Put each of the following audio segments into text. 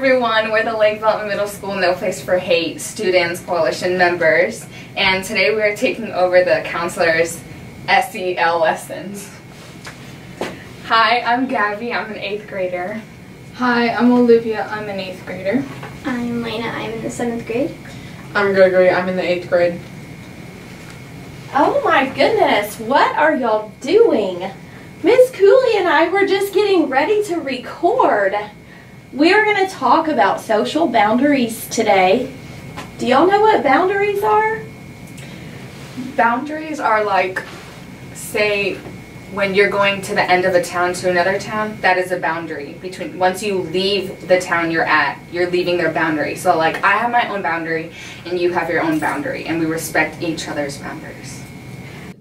everyone, we're the Lake Belton Middle School No Place for Hate Students Coalition members, and today we are taking over the counselor's SEL lessons. Hi, I'm Gabby, I'm an 8th grader. Hi, I'm Olivia, I'm an 8th grader. I'm Lena, I'm in the 7th grade. I'm Gregory, I'm in the 8th grade. Oh my goodness, what are y'all doing? Miss Cooley and I were just getting ready to record. We're going to talk about social boundaries today. Do y'all know what boundaries are? Boundaries are like, say, when you're going to the end of a town to another town, that is a boundary. Once you leave the town you're at, you're leaving their boundary. So like, I have my own boundary and you have your own boundary, and we respect each other's boundaries.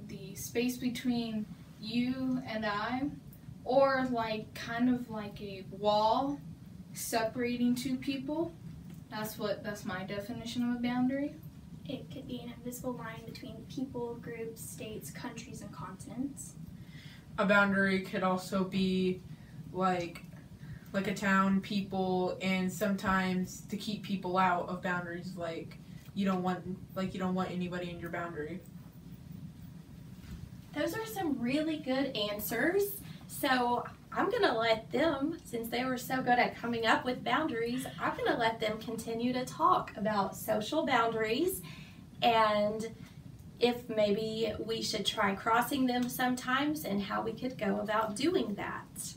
The space between you and I, or like kind of like a wall separating two people. That's my definition of a boundary. It could be an invisible line between people, groups, states, countries, and continents. A boundary could also be like a town, people, and sometimes to keep people out of boundaries, like you don't want anybody in your boundary. Those are some really good answers. So I'm going to let them, since they were so good at coming up with boundaries, I'm going to let them continue to talk about social boundaries and if maybe we should try crossing them sometimes and how we could go about doing that.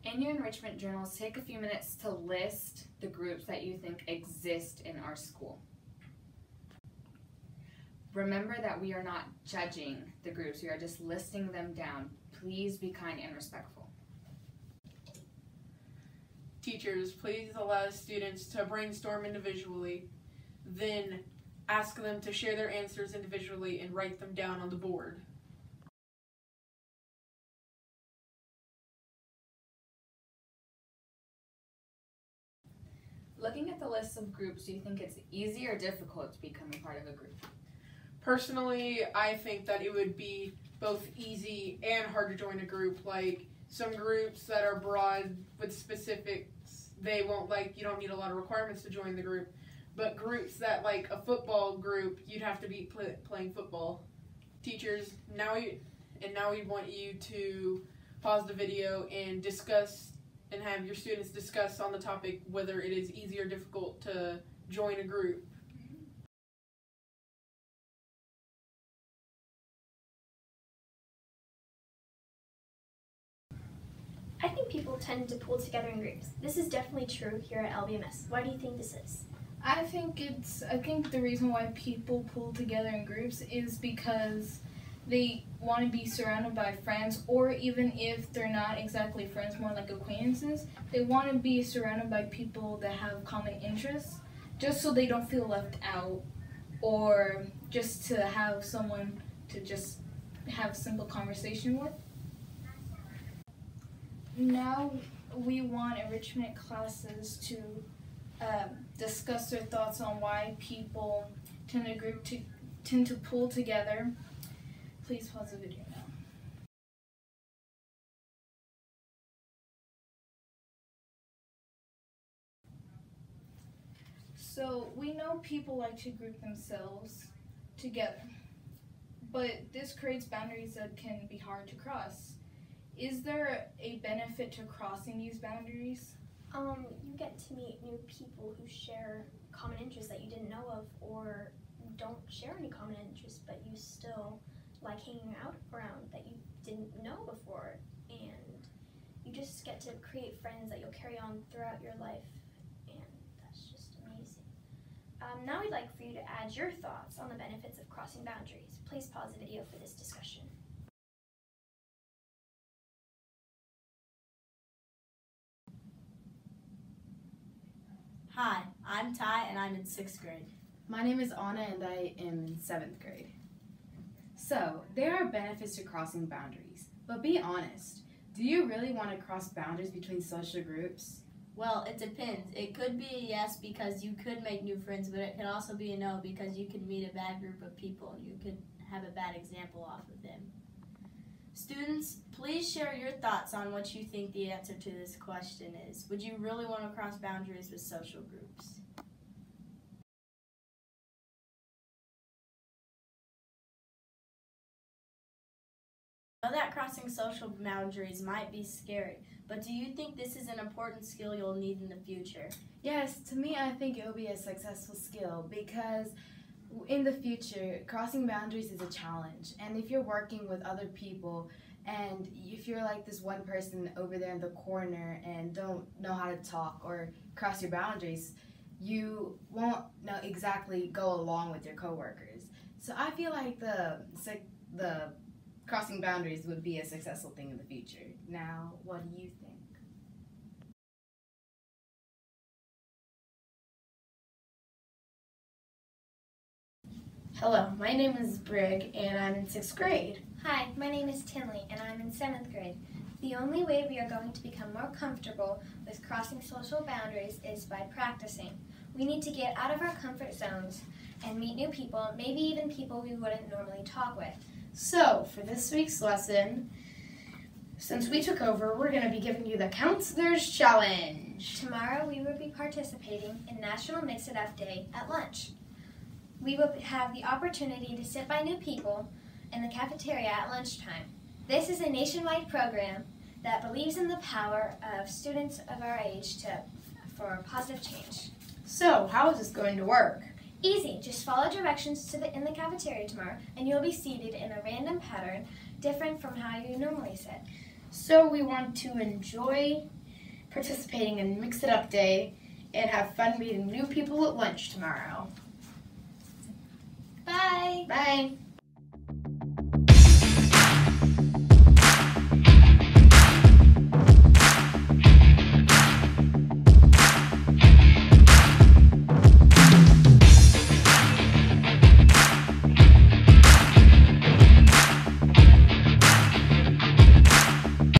In your enrichment journals, take a few minutes to list the groups that you think exist in our school. Remember that we are not judging the groups, we are just listing them down. Please be kind and respectful. Teachers, please allow students to brainstorm individually, then ask them to share their answers individually and write them down on the board. Looking at the list of groups, do you think it's easy or difficult to become a part of a group? Personally, I think that it would be both easy and hard to join a group. Like some groups that are broad with specifics, you don't need a lot of requirements to join the group. But groups that, like a football group, you'd have to be playing football. Teachers, now we want you to pause the video and discuss and have your students discuss on the topic whether it is easy or difficult to join a group. I think people tend to pull together in groups. This is definitely true here at LBMS. Why do you think this is? I think the reason why people pull together in groups is because they want to be surrounded by friends, or even if they're not exactly friends, more like acquaintances, they want to be surrounded by people that have common interests, just so they don't feel left out, or just to have someone to just have a simple conversation with. Now we want enrichment classes to discuss their thoughts on why people tend to pull together. Please pause the video now. So we know people like to group themselves together, but this creates boundaries that can be hard to cross. Is there a benefit to crossing these boundaries? You get to meet new people who share common interests that you didn't know of, or don't share any common interests, but you still like hanging out around that you didn't know before, and you just get to create friends that you'll carry on throughout your life, and that's just amazing. Now we'd like for you to add your thoughts on the benefits of crossing boundaries. Please pause the video for this discussion. Hi, I'm Ty and I'm in 6th grade. My name is Anna and I am in 7th grade. So, there are benefits to crossing boundaries, but be honest, do you really want to cross boundaries between social groups? Well, it depends. It could be a yes because you could make new friends, but it could also be a no because you could meet a bad group of people and you could have a bad example off of them. Students, please share your thoughts on what you think the answer to this question is. Would you really want to cross boundaries with social groups? I know that crossing social boundaries might be scary, but do you think this is an important skill you'll need in the future? Yes, to me, I think it will be a successful skill because in the future, crossing boundaries is a challenge. And if you're working with other people and if you're like this one person over there in the corner and don't know how to talk or cross your boundaries, you won't know exactly go along with your coworkers. So I feel like the crossing boundaries would be a successful thing in the future. Now, what do you think? Hello, my name is Brig and I'm in 6th grade. Hi, my name is Tinley and I'm in 7th grade. The only way we are going to become more comfortable with crossing social boundaries is by practicing. We need to get out of our comfort zones and meet new people, maybe even people we wouldn't normally talk with. So, for this week's lesson, since we took over, we're going to be giving you the Counselor's Challenge. Tomorrow we will be participating in National Mix It Up Day at lunch. We will have the opportunity to sit by new people in the cafeteria at lunchtime. This is a nationwide program that believes in the power of students of our age for positive change. So, how is this going to work? Easy. Just follow directions in the cafeteria tomorrow, and you'll be seated in a random pattern different from how you normally sit. So, we want to enjoy participating in Mix It Up Day and have fun meeting new people at lunch tomorrow. Bye. Bye.